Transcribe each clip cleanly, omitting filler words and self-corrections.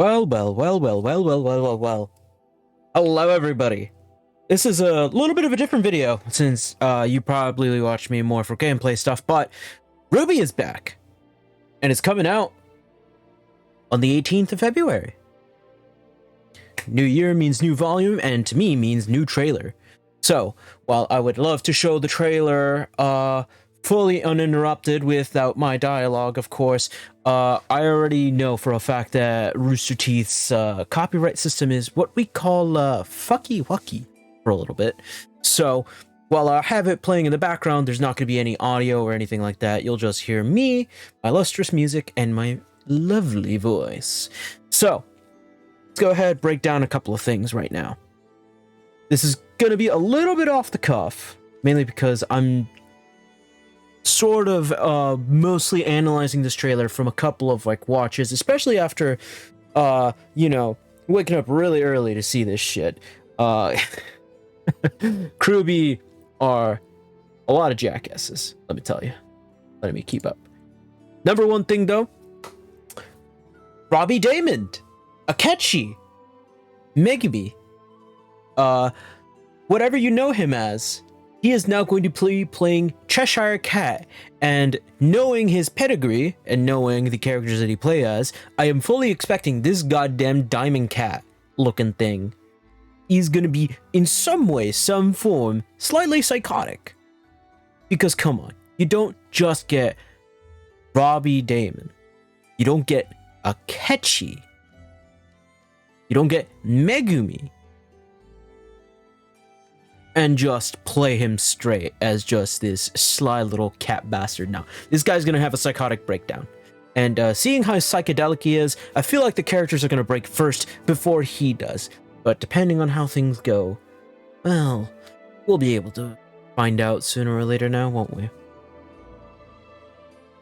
Well. Hello, everybody. This is a little bit of a different video since you probably watch me more for gameplay stuff, but RWBY is back and it's coming out on the 18th of February. New year means new volume, and to me means new trailer. So while I would love to show the trailer fully uninterrupted without my dialogue, of course, I already know for a fact that Rooster Teeth's copyright system is what we call fucky wucky for a little bit. So while I have it playing in the background, there's not going to be any audio or anything like that. You'll just hear me, my lustrous music, and my lovely voice. So let's go ahead and break down a couple of things right now. This is going to be a little bit off the cuff, mainly because I'm sort of mostly analyzing this trailer from a couple of watches, especially after waking up really early to see this shit. RWBY are a lot of jackasses, let me tell you. Let me keep up. Number one thing though, Robbie Damon, Akechi, Megumi, whatever you know him as, he is now going to be playing Cheshire Cat, and knowing his pedigree and knowing the characters that he plays as, I am fully expecting this goddamn diamond cat looking thing is going to be in some way, some form, slightly psychotic. Because come on, you don't just get Robbie Damon, you don't get Akechi, you don't get Megumi, and just play him straight as just this sly little cat bastard. Now, this guy's gonna have a psychotic breakdown. And seeing how psychedelic he is, I feel like the characters are gonna break first before he does. But depending on how things go, well, we'll be able to find out sooner or later now, won't we?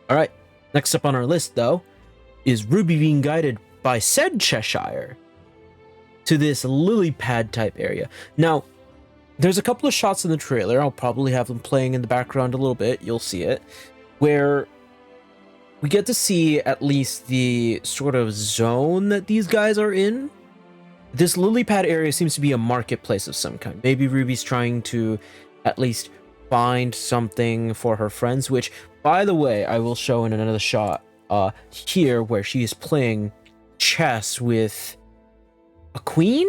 Alright, next up on our list, though, is RWBY being guided by said Cheshire to this lily pad type area. Now, there's a couple of shots in the trailer, I'll probably have them playing in the background a little bit, you'll see it, where we get to see at least the sort of zone that these guys are in. This lily pad area seems to be a marketplace of some kind. Maybe RWBY's trying to at least find something for her friends, which, by the way, I will show in another shot here where she is playing chess with a queen,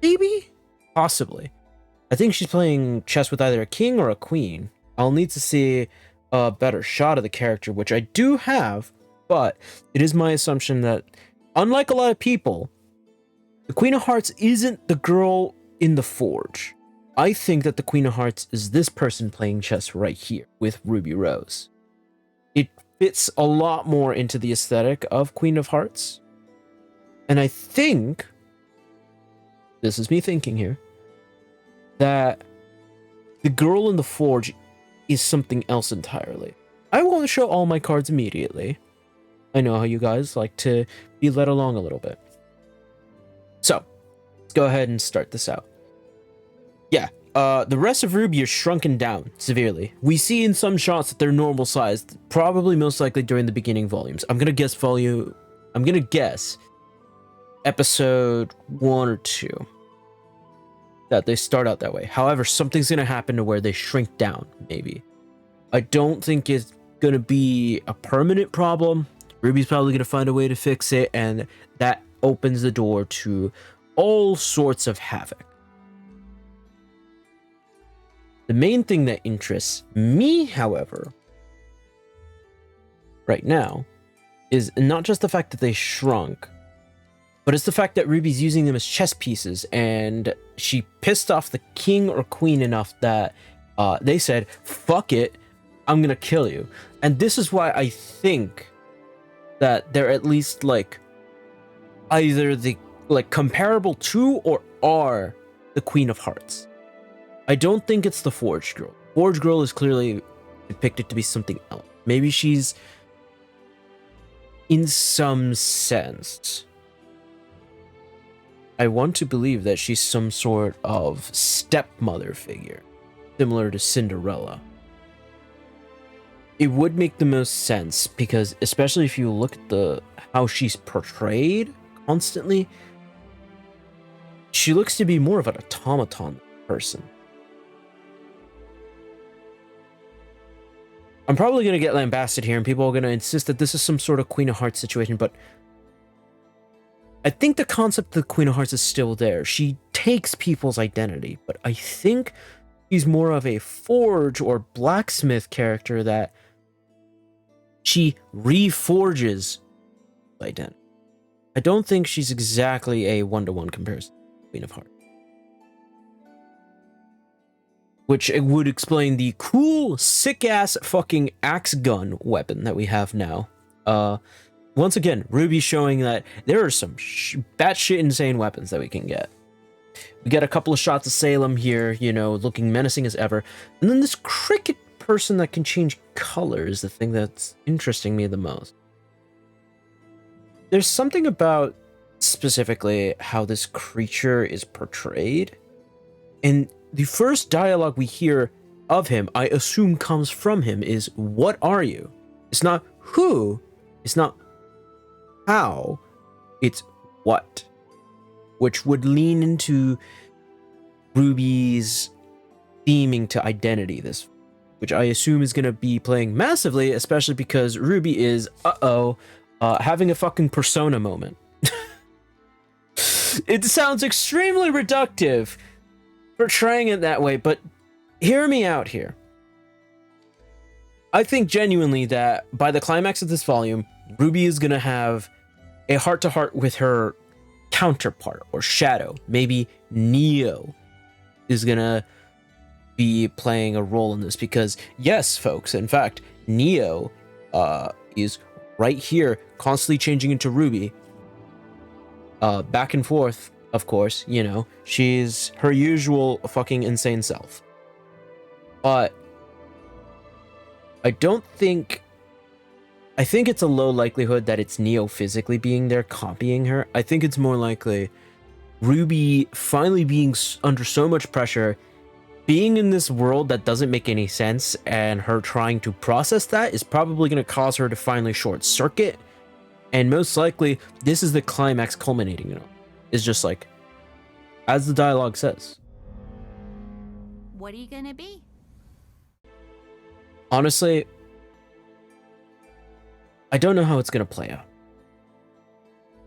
maybe? Possibly. I think she's playing chess with either a king or a queen. I'll need to see a better shot of the character, which I do have, but it is my assumption that, unlike a lot of people, the Queen of Hearts isn't the girl in the forge. I think that the Queen of Hearts is this person playing chess right here with Ruby Rose. It fits a lot more into the aesthetic of Queen of Hearts. And I think, this is me thinking here, that the girl in the forge is something else entirely. I won't show all my cards immediately. I know how you guys like to be led along a little bit. So, let's go ahead and start this out. Yeah, the rest of RWBY is shrunken down severely. We see in some shots that they're normal sized, probably most likely during the beginning volumes. I'm gonna guess episode 1 or 2. That they start out that way. However, something's going to happen to where they shrink down, maybe. I don't think it's going to be a permanent problem. RWBY's probably going to find a way to fix it, and that opens the door to all sorts of havoc. The main thing that interests me, however, right now, is not just the fact that they shrunk, but it's the fact that RWBY's using them as chess pieces, and she pissed off the king or queen enough that they said, fuck it, I'm gonna kill you. And this is why I think that they're at least either the comparable to or are the Queen of Hearts. I don't think it's the Forge Girl. Forge Girl is clearly depicted to be something else. Maybe she's, in some sense, I want to believe that she's some sort of stepmother figure, similar to Cinderella. It would make the most sense because, especially if you look at how she's portrayed constantly, she looks to be more of an automaton person. I'm probably going to get lambasted here, and people are going to insist that this is some sort of Queen of Hearts situation, but I think the concept of the Queen of Hearts is still there. She takes people's identity, but I think she's more of a forge or blacksmith character that she reforges identity. I don't think she's exactly a one-to-one comparison to Queen of Hearts. Which would explain the cool, sick-ass fucking axe gun weapon that we have now. Once again, RWBY showing that there are some batshit insane weapons that we can get. We get a couple of shots of Salem here, you know, looking menacing as ever. And then this cricket person that can change color is the thing that's interesting me the most. There's something about specifically how this creature is portrayed. And the first dialogue we hear of him, I assume comes from him, is, "What are you?" It's not who, it's not how, it's what. Which would lean into RWBY's theming to identity, this, which I assume is going to be playing massively, especially because RWBY is, having a fucking persona moment. It sounds extremely reductive portraying it that way, but hear me out here. I think genuinely that by the climax of this volume, RWBY is going to have a heart-to-heart with her counterpart or shadow. Maybe Neo is going to be playing a role in this, because yes, folks, in fact, Neo is right here, constantly changing into RWBY. Back and forth, of course, you know, she's her usual fucking insane self. But I think it's a low likelihood that it's Neo physically being there copying her. I think it's more likely RWBY finally being under so much pressure, being in this world that doesn't make any sense, and her trying to process that is probably going to cause her to finally short circuit. And most likely, this is the climax culminating, you know. It's just like, as the dialogue says. What are you gonna be? Honestly, I don't know how it's going to play out.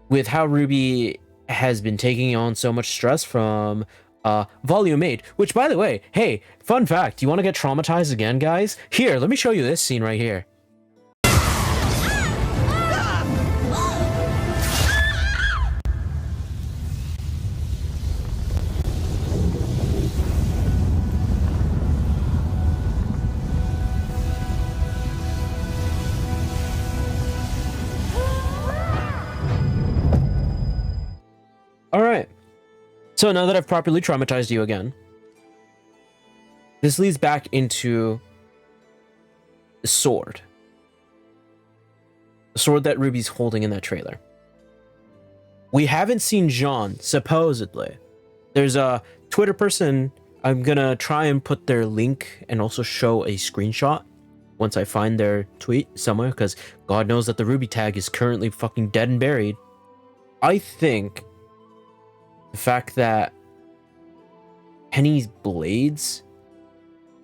With how RWBY has been taking on so much stress from Volume 8, which, by the way, hey, fun fact, you want to get traumatized again, guys? Here, let me show you this scene right here. Alright, so now that I've properly traumatized you again, this leads back into the sword. The sword that RWBY's holding in that trailer. We haven't seen Jean, supposedly. There's a Twitter person, I'm gonna try and put their link and also show a screenshot once I find their tweet somewhere, because God knows that the RWBY tag is currently fucking dead and buried. I think the fact that Penny's blades,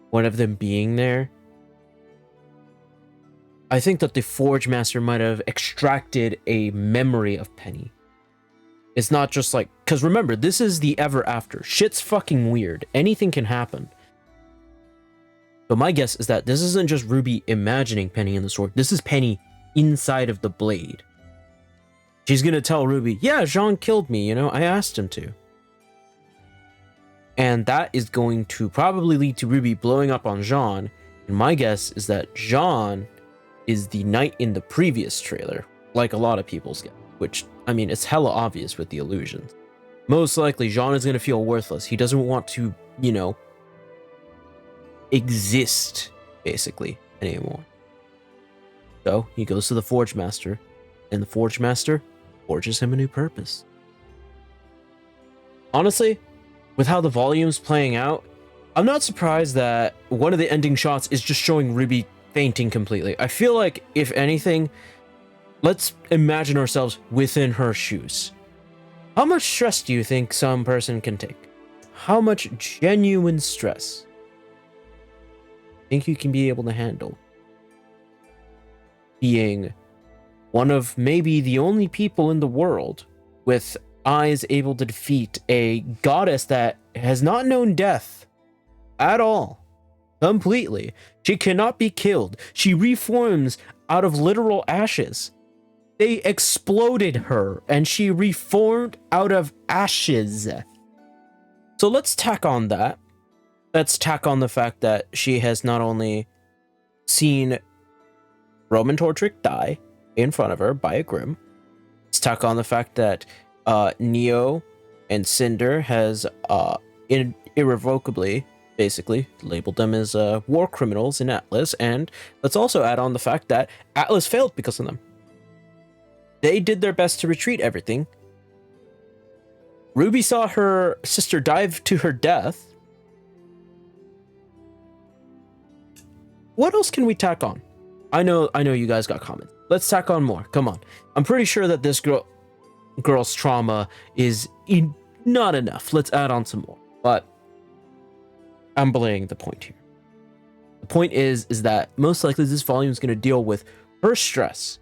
one of them being there, I think that the Forge Master might have extracted a memory of Penny. It's not just like, because remember, this is the ever after. Shit's fucking weird. Anything can happen. But my guess is that this isn't just RWBY imagining Penny in the sword. This is Penny inside of the blade. She's gonna tell RWBY, yeah, Jean killed me, you know, I asked him to. And that is going to probably lead to RWBY blowing up on Jean. And my guess is that Jean is the knight in the previous trailer, like a lot of people's guess. Which, I mean, it's hella obvious with the illusions. Most likely, Jean is gonna feel worthless. He doesn't want to, you know, exist, basically, anymore. So, he goes to the Forge Master, and the Forge Master forges him a new purpose. Honestly, with how the volume's playing out, I'm not surprised that one of the ending shots is just showing RWBY fainting completely. I feel like, if anything, let's imagine ourselves within her shoes. How much stress do you think some person can take? How much genuine stress think you can be able to handle? Being one of maybe the only people in the world with eyes able to defeat a goddess that has not known death at all. Completely. She cannot be killed. She reforms out of literal ashes. They exploded her and she reformed out of ashes. So let's tack on that. Let's tack on the fact that she has not only seen Roman Tortrick die in front of her by a Grimm. Let's tack on the fact that Neo and Cinder has irrevocably basically labeled them as war criminals in Atlas, and let's also add on the fact that Atlas failed because of them. They did their best to retreat everything. Ruby saw her sister dive to her death. What else can we tack on? I know you guys got comments. Let's tack on more. Come on. I'm pretty sure that this girl's trauma is not enough. Let's add on some more. But I'm belaying the point here. The point is that most likely this volume is going to deal with her stress,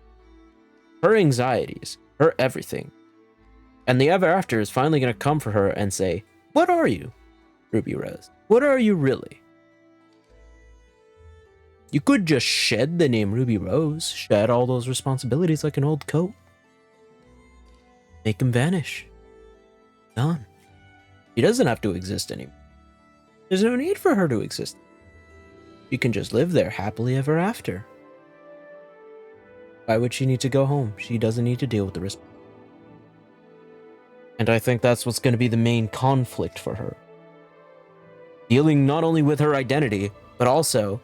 her anxieties, her everything. And the ever after is finally going to come for her and say, what are you, Ruby Rose? What are you really? You could just shed the name Ruby Rose, shed all those responsibilities like an old coat. Make them vanish. Gone. She doesn't have to exist anymore. There's no need for her to exist. You can just live there happily ever after. Why would she need to go home? She doesn't need to deal with the risk. And I think that's what's going to be the main conflict for her. Dealing not only with her identity, but also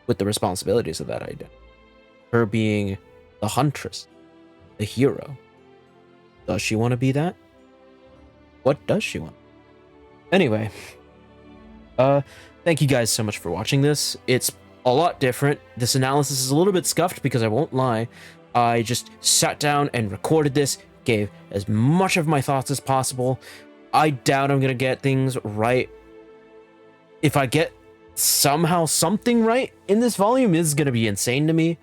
with the responsibilities of that identity. Her being the huntress, the hero. Does she want to be that? What does she want? Anyway, thank you guys so much for watching this. It's a lot different. This analysis is a little bit scuffed because I won't lie. I just sat down and recorded this, gave as much of my thoughts as possible. I doubt I'm going to get things right. If I get somehow something right in this volume, is going to be insane to me.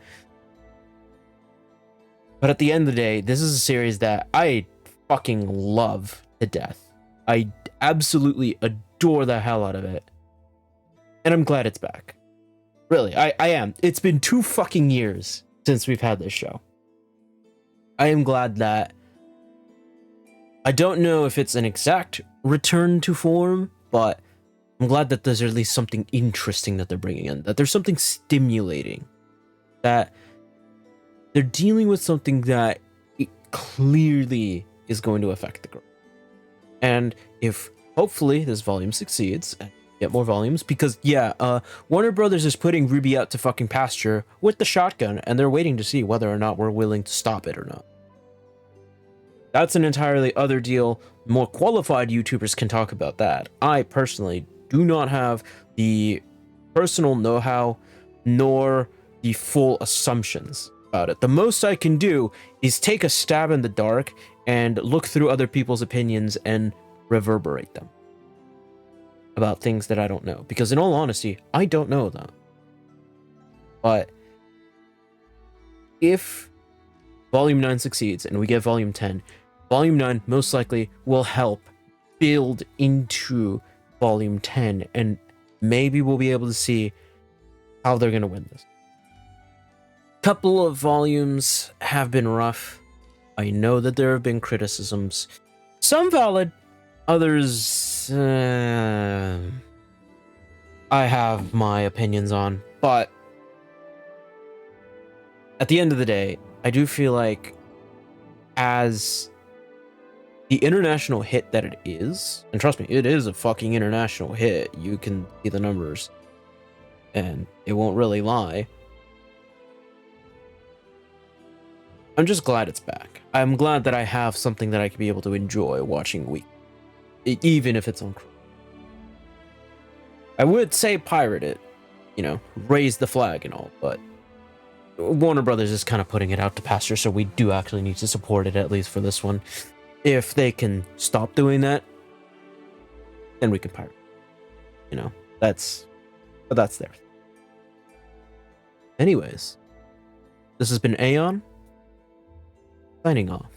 But at the end of the day, this is a series that I fucking love to death. I absolutely adore the hell out of it. And I'm glad it's back. Really, I am. It's been 2 fucking years since we've had this show. I am glad that... I don't know if it's an exact return to form, but I'm glad that there's at least something interesting that they're bringing in. That there's something stimulating. That they're dealing with something that it clearly is going to affect the girl. And if hopefully this volume succeeds and get more volumes, because Warner Brothers is putting RWBY out to fucking pasture with the shotgun, and they're waiting to see whether or not we're willing to stop it or not. That's an entirely other deal. More qualified YouTubers can talk about that. I personally do not have the personal know-how nor the full assumptions about it. The most I can do is take a stab in the dark and look through other people's opinions and reverberate them about things that I don't know. Because in all honesty, I don't know that. But if Volume 9 succeeds and we get Volume 10, Volume 9 most likely will help build into Volume 10, and maybe we'll be able to see how they're going to win this. Couple of volumes have been rough. I know that there have been criticisms. Some valid, others I have my opinions on, but at the end of the day, I do feel like as the international hit that it is, and trust me, it is a fucking international hit. You can see the numbers, and it won't really lie. I'm just glad it's back. I'm glad that I have something that I can be able to enjoy watching week, even if it's on. I would say pirate it, raise the flag and all, but Warner Brothers is kind of putting it out to pasture, so we do actually need to support it, at least for this one. If they can stop doing that, then we can pirate. You know, that's there. Anyways, this has been Aeon, signing off.